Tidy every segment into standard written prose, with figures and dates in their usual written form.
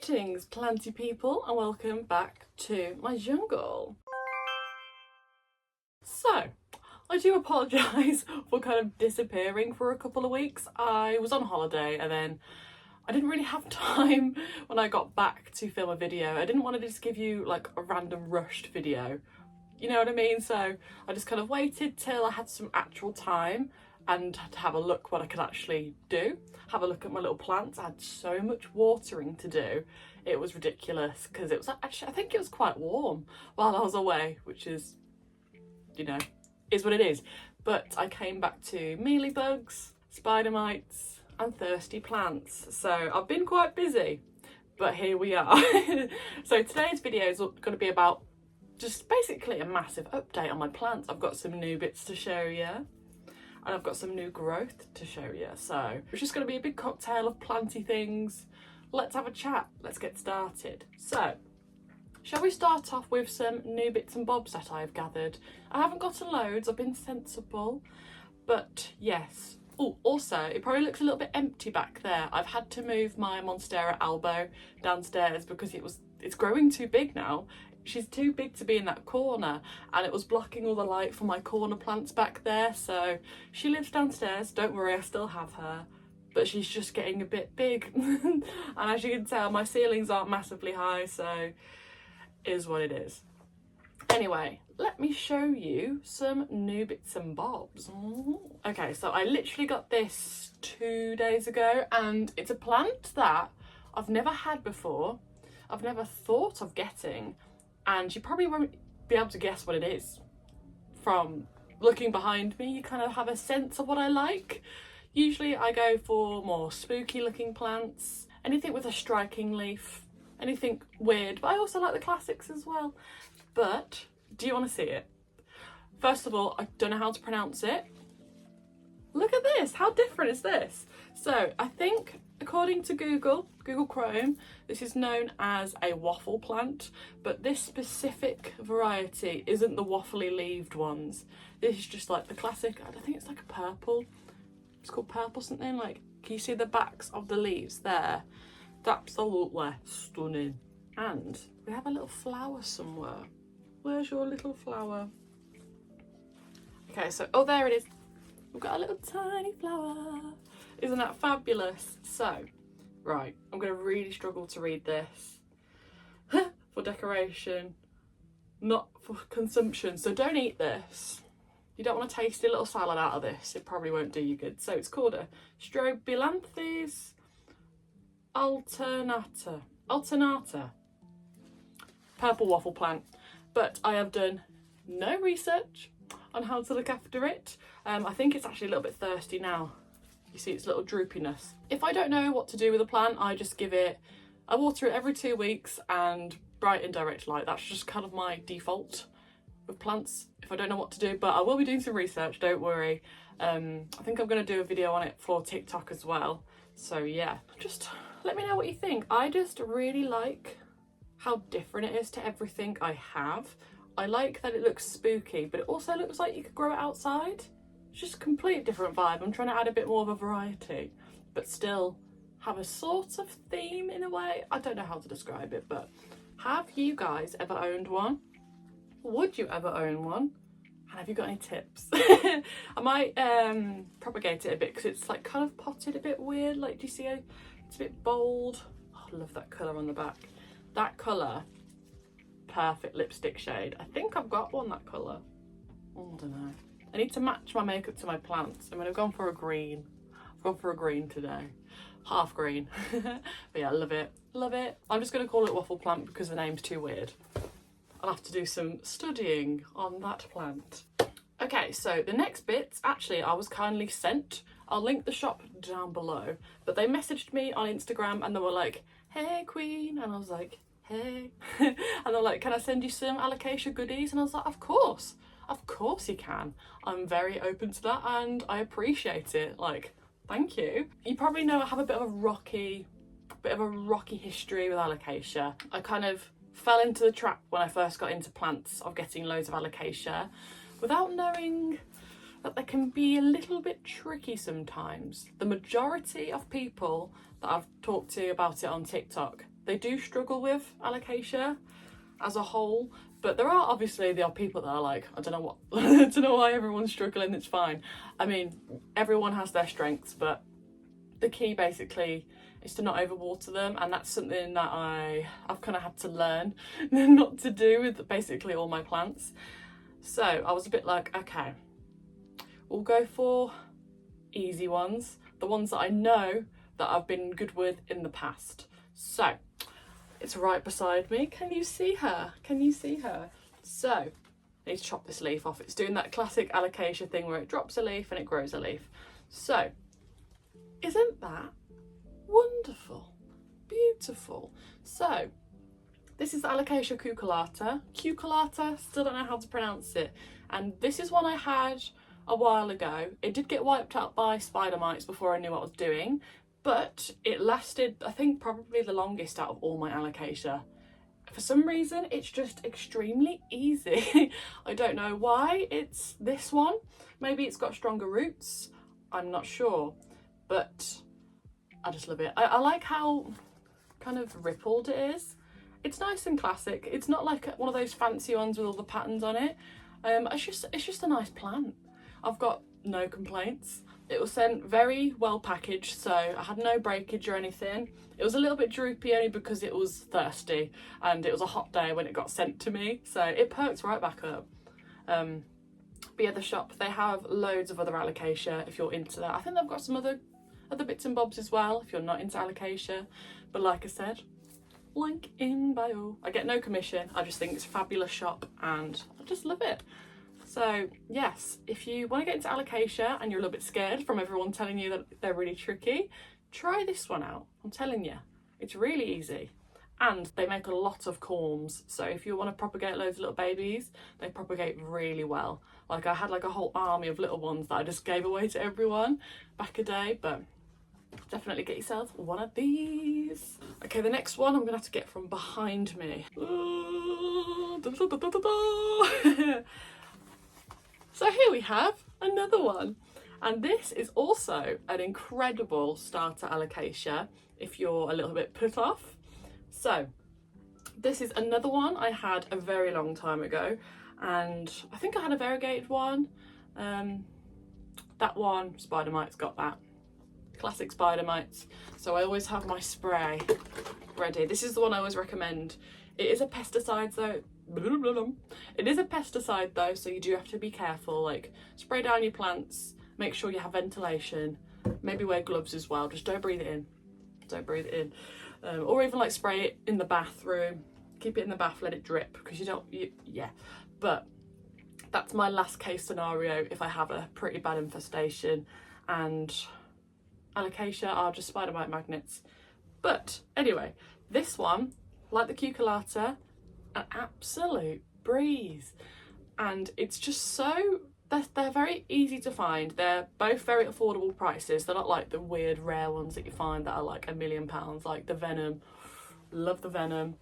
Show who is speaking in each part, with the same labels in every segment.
Speaker 1: Greetings planty people and welcome back to my jungle. So, I do apologise for kind of disappearing for a couple of weeks. I was on holiday and then I didn't really have time when I got back to film a video. I didn't want to just give you like a random rushed video, you know what I mean? So I just kind of waited till I had some actual time and to have a look what I could actually do. Have a look at my little plants. I had so much watering to do. It was ridiculous because it was actually, I think it was quite warm while I was away, which is, you know, is what it is. But I came back to mealybugs, spider mites and thirsty plants. So I've been quite busy, but here we are. So today's video is going to be about just basically a massive update on my plants. I've got some new bits to show you. And I've got some new growth to show you. So it's just going to be a big cocktail of planty things. Let's have a chat. Let's get started. So, shall we start off with some new bits and bobs that I've gathered? I haven't gotten loads. I've been sensible. But yes. Oh, also, it probably looks a little bit empty back there. I've had to move my Monstera elbow downstairs because it's growing too big now. She's too big to be in that corner and it was blocking all the light from my corner plants back there. So she lives downstairs, don't worry, I still have her, but she's just getting a bit big. And as you can tell, my ceilings aren't massively high, so is what it is. Anyway, let me show you some new bits and bobs. Okay, so I literally got this 2 days ago and it's a plant that I've never had before. I've never thought of getting. And you probably won't be able to guess what it is. From looking behind me, you kind of have a sense of what I like. Usually I go for more spooky looking plants, anything with a striking leaf, anything weird, but I also like the classics as well. But do you want to see it? First of all, I don't know how to pronounce it. Look at this, how different is this? So I think according to Google Chrome, this is known as a waffle plant, but this specific variety isn't the waffly leaved ones. This is just like the classic, I think it's like a purple. It's called purple something, like, can you see the backs of the leaves there? It's absolutely stunning. And we have a little flower somewhere. Where's your little flower? Okay, so, oh, there it is. We've got a little tiny flower. Isn't that fabulous? So, right, I'm going to really struggle to read this. For decoration, not for consumption. So don't eat this. You don't want to taste a little salad out of this. It probably won't do you good. So it's called a Strobilanthes alternata. Purple waffle plant. But I have done no research on how to look after it. I think it's actually a little bit thirsty now. You see its little droopiness. If I don't know what to do with a plant, I water it every 2 weeks and bright and direct light. That's just kind of my default with plants if I don't know what to do, but I will be doing some research, don't worry. I think I'm going to do a video on it for TikTok as well. So yeah, just let me know what you think. I just really like how different it is to everything I have. I like that it looks spooky, but it also looks like you could grow it outside. It's just a complete different vibe. I'm trying to add a bit more of a variety, but still have a sort of theme in a way. I don't know how to describe it, but have you guys ever owned one? Would you ever own one? And have you got any tips? I might propagate it a bit because it's like kind of potted a bit weird. Like, do you see it's a bit bold? Oh, I love that colour on the back. That colour, perfect lipstick shade. I think I've got one that colour. Oh, I don't know. I need to match my makeup to my plants. I mean, I've gone for a green. I've gone for a green today. Half green. But yeah, love it. Love it. I'm just going to call it waffle plant because the name's too weird. I'll have to do some studying on that plant. Okay, so the next bits, actually, I was kindly sent. I'll link the shop down below. But they messaged me on Instagram and they were like, hey, Queen. And I was like, hey. And they're like, can I send you some Alocasia goodies? And I was like, of course. Of course you can. I'm very open to that and I appreciate it. Like, thank you. You probably know I have a bit of a rocky history with Alocasia. I kind of fell into the trap when I first got into plants of getting loads of Alocasia without knowing that they can be a little bit tricky sometimes. The majority of people that I've talked to about it on TikTok, they do struggle with Alocasia as a whole, but there are people that are like, I don't know what, I don't know why everyone's struggling, it's fine. I mean, everyone has their strengths, but the key basically is to not overwater them, and that's something that I've kind of had to learn not to do with basically all my plants. So I was a bit like, okay, we'll go for easy ones, the ones that I know that I've been good with in the past. So it's right beside me. Can you see her? Can you see her? So I need to chop this leaf off. It's doing that classic Alocasia thing where it drops a leaf and it grows a leaf. So isn't that wonderful? Beautiful. So this is Alocasia cucullata. Cucullata, still don't know how to pronounce it. And this is one I had a while ago. It did get wiped out by spider mites before I knew what I was doing, but it lasted, I think, probably the longest out of all my Alocasia. For some reason, it's just extremely easy. I don't know why it's this one. Maybe it's got stronger roots. I'm not sure, but I just love it. I like how kind of rippled it is. It's nice and classic. It's not like one of those fancy ones with all the patterns on it. It's just a nice plant. I've got no complaints. It was sent very well packaged, so I had no breakage or anything. It was a little bit droopy only because it was thirsty and it was a hot day when it got sent to me, so it perks right back up. But yeah, the shop, they have loads of other Alocasia if you're into that. I think they've got some other bits and bobs as well if you're not into Alocasia. But like I said, link in bio. I get no commission. I just think it's a fabulous shop and I just love it. So yes, if you want to get into Alocasia and you're a little bit scared from everyone telling you that they're really tricky, try this one out. I'm telling you, it's really easy. And they make a lot of corms. So if you want to propagate loads of little babies, they propagate really well. Like I had like a whole army of little ones that I just gave away to everyone back a day, but definitely get yourself one of these. Okay, the next one I'm gonna have to get from behind me. So here we have another one, and this is also an incredible starter Alocasia if you're a little bit put off. So this is another one I had a very long time ago, and I think I had a variegated one. That one, spider mites got that. Classic spider mites. So I always have my spray ready. This is the one I always recommend. It is a pesticide though. It is a pesticide though, so you do have to be careful. Like, spray down your plants, make sure you have ventilation, maybe wear gloves as well. Just don't breathe it in. Don't breathe it in. Or even like spray it in the bathroom. Keep it in the bath, let it drip, because yeah. But that's my last case scenario if I have a pretty bad infestation, and Alocasia are just spider mite magnets. But anyway, this one, like the cucullata, an absolute breeze, and it's just so they're very easy to find. They're both very affordable prices. They're not like the weird rare ones that you find that are like £1 million, like the venom. Love the venom,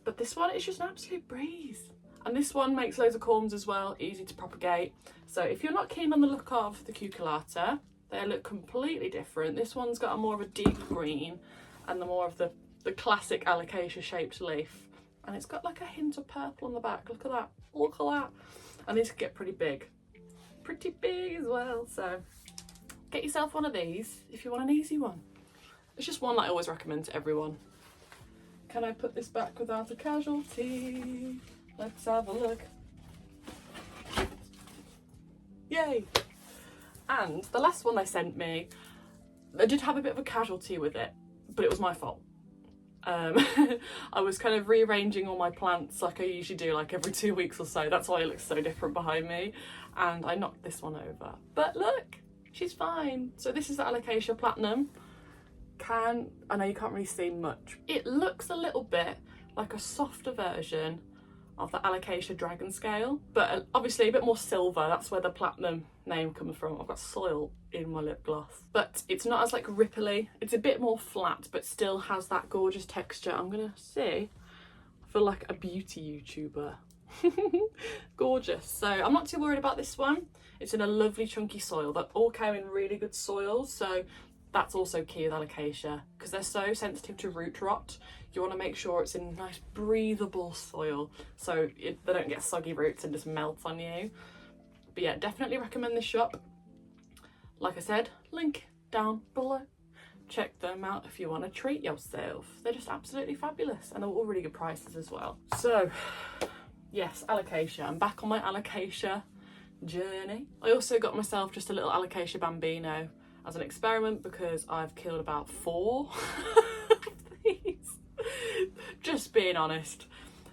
Speaker 1: but this one is just an absolute breeze. And this one makes loads of corms as well, easy to propagate. So if you're not keen on the look of the cucullata, they look completely different. This one's got a more of a deep green and the more of the classic Alocasia shaped leaf. And it's got like a hint of purple on the back. Look at that, look at that. And these could get pretty big as well. So get yourself one of these if you want an easy one. It's just one that I always recommend to everyone. Can I put this back without a casualty? Let's have a look. Yay! And the last one they sent me, I did have a bit of a casualty with it, but it was my fault. I was kind of rearranging all my plants like I usually do, like every 2 weeks or so. That's why it looks so different behind me. And I knocked this one over. But look, she's fine. So this is the Alocasia Platinum. I know you can't really see much. It looks a little bit like a softer version of the Alocasia Dragon Scale, but obviously a bit more silver. That's where the Platinum name comes from. I've got soil in my lip gloss, but it's not as like ripply. It's a bit more flat, but still has that gorgeous texture. I'm gonna see. I feel like a beauty YouTuber. Gorgeous. So I'm not too worried about this one. It's in a lovely chunky soil. That all came in really good soil, so that's also key with Alocasia, because they're so sensitive to root rot. you want to make sure it's in nice breathable soil so they don't get soggy roots and just melt on you. But yeah, definitely recommend this shop. Like I said, link down below. Check them out if you want to treat yourself. They're just absolutely fabulous, and they're all really good prices as well. So yes, Alocasia. I'm back on my Alocasia journey. I also got myself just a little Alocasia bambino as an experiment because I've killed about 4 of these. Just being honest.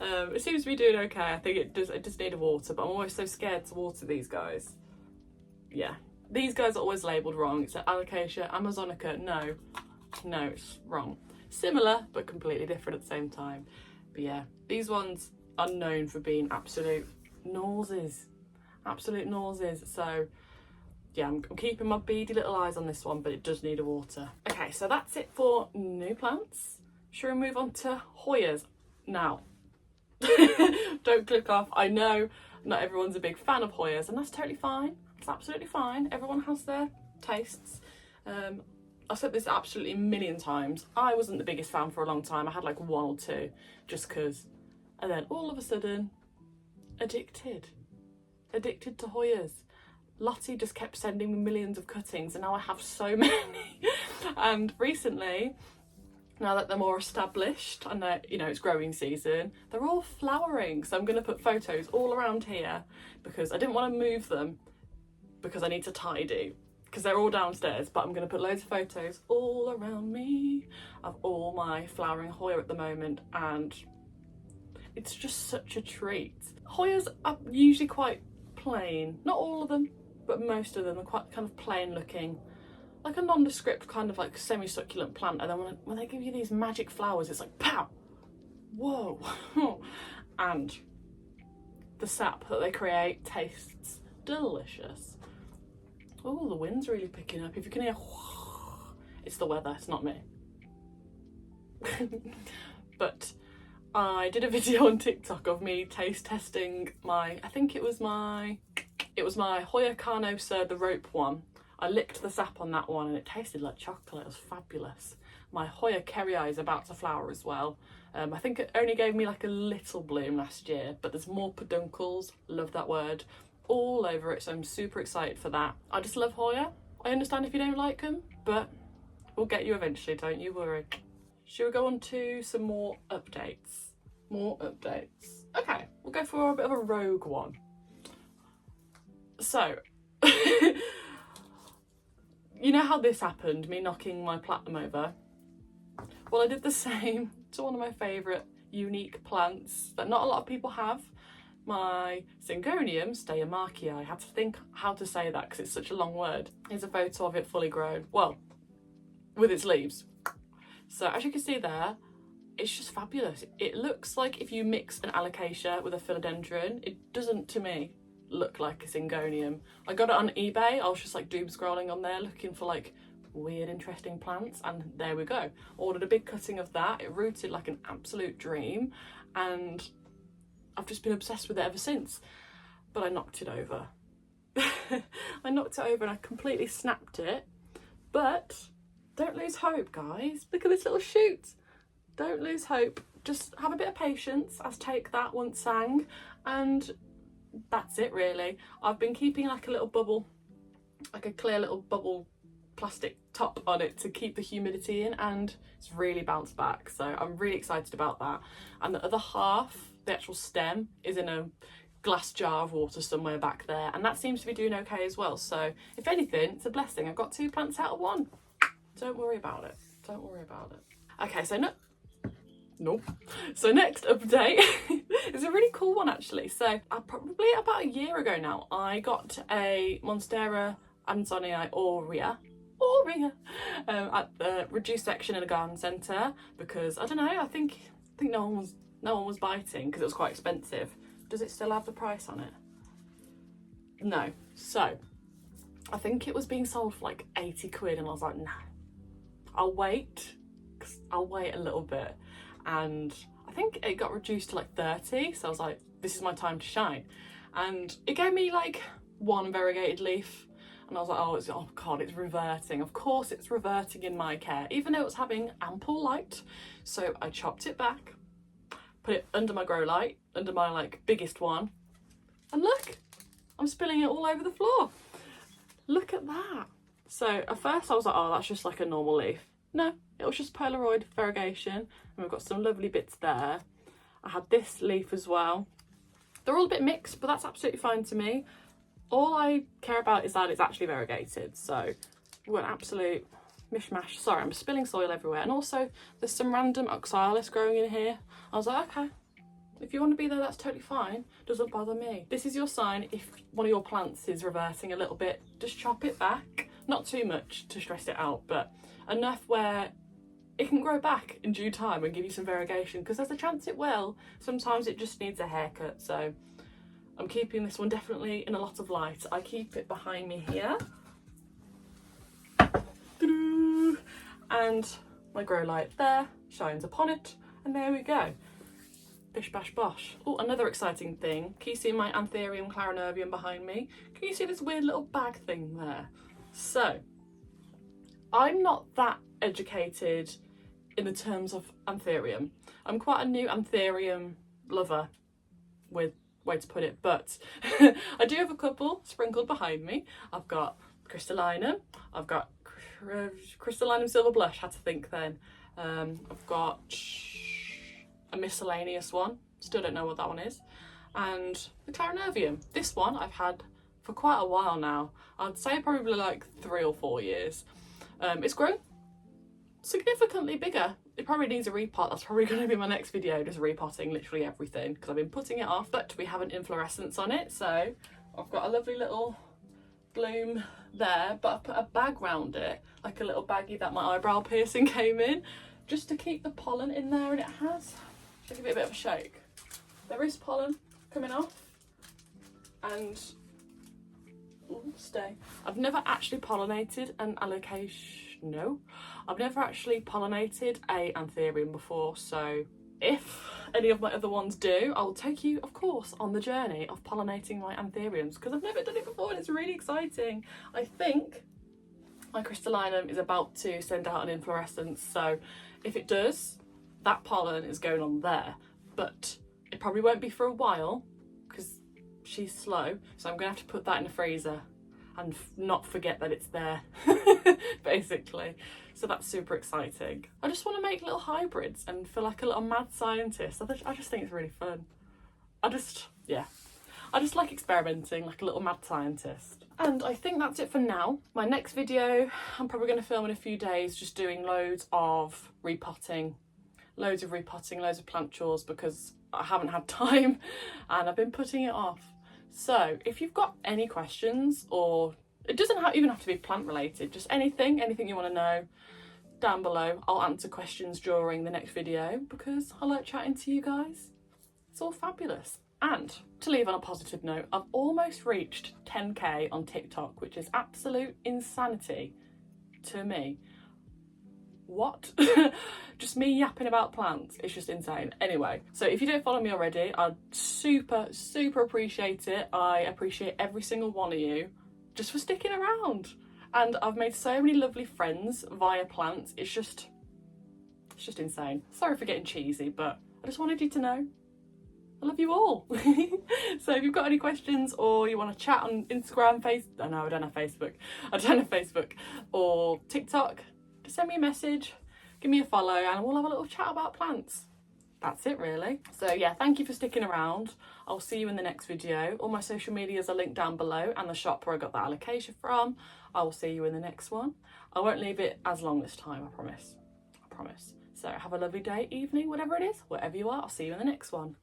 Speaker 1: It seems to be doing okay. I think it does need water, but I'm always so scared to water these guys. Yeah, these guys are always labelled wrong. It's Alocasia amazonica. No, it's wrong. Similar, but completely different at the same time. But yeah, these ones are known for being absolute noses. Absolute noses. So yeah, I'm keeping my beady little eyes on this one, but it does need a water. Okay, so that's it for new plants. Shall we move on to Hoyas now? Don't click off. I know not everyone's a big fan of Hoyas, and that's totally fine. It's absolutely fine. Everyone has their tastes. I've said this absolutely a million times. I wasn't the biggest fan for a long time. I had like 1 or 2 just because. And then all of a sudden, addicted to Hoyas. Lottie just kept sending me millions of cuttings, and now I have so many. And recently, now that they're more established and they're, you know, it's growing season, they're all flowering. So I'm going to put photos all around here because I didn't want to move them because I need to tidy because they're all downstairs, but I'm going to put loads of photos all around me of all my flowering Hoya at the moment, and it's just such a treat. Hoyas are usually quite plain, not all of them, but most of them are quite kind of plain looking, like a nondescript kind of like semi-succulent plant, and then when they give you these magic flowers, it's like pow, whoa. And the sap that they create tastes delicious. Oh, the wind's really picking up. If you can hear, it's the weather, it's not me. But I did a video on TikTok of me taste testing my, I think it was my Hoya carnosa, the rope one. I licked the sap on that one and it tasted like chocolate. It was fabulous. My Hoya kerrii is about to flower as well. I think it only gave me like a little bloom last year, but there's more peduncles, love that word, all over it. So I'm super excited for that. I just love Hoya. I understand if you don't like them, but we'll get you eventually, don't you worry. Should we go on to some more updates? More updates. Okay, we'll go for a bit of a rogue one. So, you know how this happened, me knocking my platinum over? Well, I did the same to one of my favourite unique plants that not a lot of people have. My Syngonium steamarkii. I had to think how to say that because it's such a long word. Here's a photo of it fully grown. Well, with its leaves. So as you can see there, it's just fabulous. It looks like if you mix an Alocasia with a philodendron. It doesn't, to me, look like a Syngonium. I got it on eBay. I was just like doom scrolling on there looking for like weird interesting plants, and there we go. Ordered a big cutting of that. It rooted like an absolute dream, and I've just been obsessed with it ever since. But I knocked it over. I knocked it over and I completely snapped it. But don't lose hope, guys. Look at this little shoot. Don't lose hope. Just have a bit of patience as Take That once sang, and that's it really. I've been keeping like a little bubble, like a clear little bubble plastic top on it to keep the humidity in, and it's really bounced back. So I'm really excited about that. And the other half, the actual stem, is in a glass jar of water somewhere back there, and that seems to be doing okay as well. So if anything, it's a blessing. I've got 2 plants out of 1. Don't worry about it. Don't worry about it. Okay, so So next update is a really cool one actually. So probably about a year ago now, I got a Monstera and Anthurium at the reduced section in a garden centre because I don't know. I think no one was biting because it was quite expensive. Does it still have the price on it? No. So I think it was being sold for like 80 quid, and I was like, nah, I'll wait a little bit. And I think it got reduced to like 30, so I was like, this is my time to shine. And it gave me like 1 variegated leaf, and And I was like, oh God, it's reverting. Of course it's reverting in my care, even though it was having ample light. So I chopped it back, put it under my grow light, under my like biggest one. And look, I'm spilling it all over the floor. Look at that. So at first I was like, oh, that's just like a normal leaf. No, it was just Polaroid variegation. And we've got some lovely bits there. I had this leaf as well. They're all a bit mixed, but that's absolutely fine to me. All I care about is that it's actually variegated. So we've got an absolute mishmash. Sorry, I'm spilling soil everywhere. And also there's some random oxalis growing in here. I was like, okay, if you want to be there, that's totally fine. Doesn't bother me. This is your sign. If one of your plants is reverting a little bit, just chop it back. Not too much to stress it out, but enough where it can grow back in due time and give you some variegation, because there's a chance it will. Sometimes it just needs a haircut. So I'm keeping this one definitely in a lot of light. I keep it behind me here. And my grow light there shines upon it. And there we go. Bish bash bosh. Oh, another exciting thing. Can you see my Anthurium clarinervium behind me? Can you see this weird little bag thing there? So, I'm not that educated in the terms of Anthurium. I'm quite a new Anthurium lover, with way to put it, but I do have a couple sprinkled behind me. I've got crystallinum, I've got crystallinum silver blush, had to think then. I've got a miscellaneous one, still don't know what that one is, and the clarinervium. This one I've had for quite a while now. I'd say probably like 3 or 4 years. It's grown significantly bigger. It probably needs a repot. That's probably going to be my next video, just repotting literally everything, because I've been putting it off, but we have an inflorescence on it. So I've got a lovely little bloom there, but I've put a bag round it, like a little baggie that my eyebrow piercing came in, just to keep the pollen in there. And it has, I'll give it a bit of a shake. There is pollen coming off, and stay. I've never actually pollinated an alocasia. No, I've never actually pollinated a Anthurium before, so if any of my other ones do, I'll take you, of course, on the journey of pollinating my Anthuriums, because I've never done it before and it's really exciting. I think my crystallinum is about to send out an inflorescence, so if it does, that pollen is going on there, but it probably won't be for a while because she's slow, so I'm gonna have to put that in the freezer and not forget that it's there, basically. So that's super exciting. I just want to make little hybrids and feel like a little mad scientist. I just think it's really fun. I just like experimenting like a little mad scientist. And I think that's it for now. My next video, I'm probably going to film in a few days, just doing loads of repotting, loads of plant chores, because I haven't had time and I've been putting it off. So if you've got any questions, or it doesn't even have to be plant related, just anything you want to know, down below. I'll answer questions during the next video because I like chatting to you guys. It's all fabulous. And to leave on a positive note, I've almost reached 10k on TikTok, which is absolute insanity to me. What? Just me yapping about plants, it's just insane. Anyway, so if you don't follow me already, I'd super appreciate it. I appreciate every single one of you just for sticking around, and I've made so many lovely friends via plants. It's just insane. Sorry for getting cheesy, but I just wanted you to know I love you all. So if you've got any questions, or you want to chat on Instagram, I don't have Facebook or TikTok, just send me a message, give me a follow, and we'll have a little chat about plants. That's it really. So yeah, thank you for sticking around. I'll see you in the next video. All my social medias are linked down below, and the shop where I got that alocasia from. I will see you in the next one. I won't leave it as long this time, I promise. So have a lovely day, evening, whatever it is, wherever you are. I'll see you in the next one.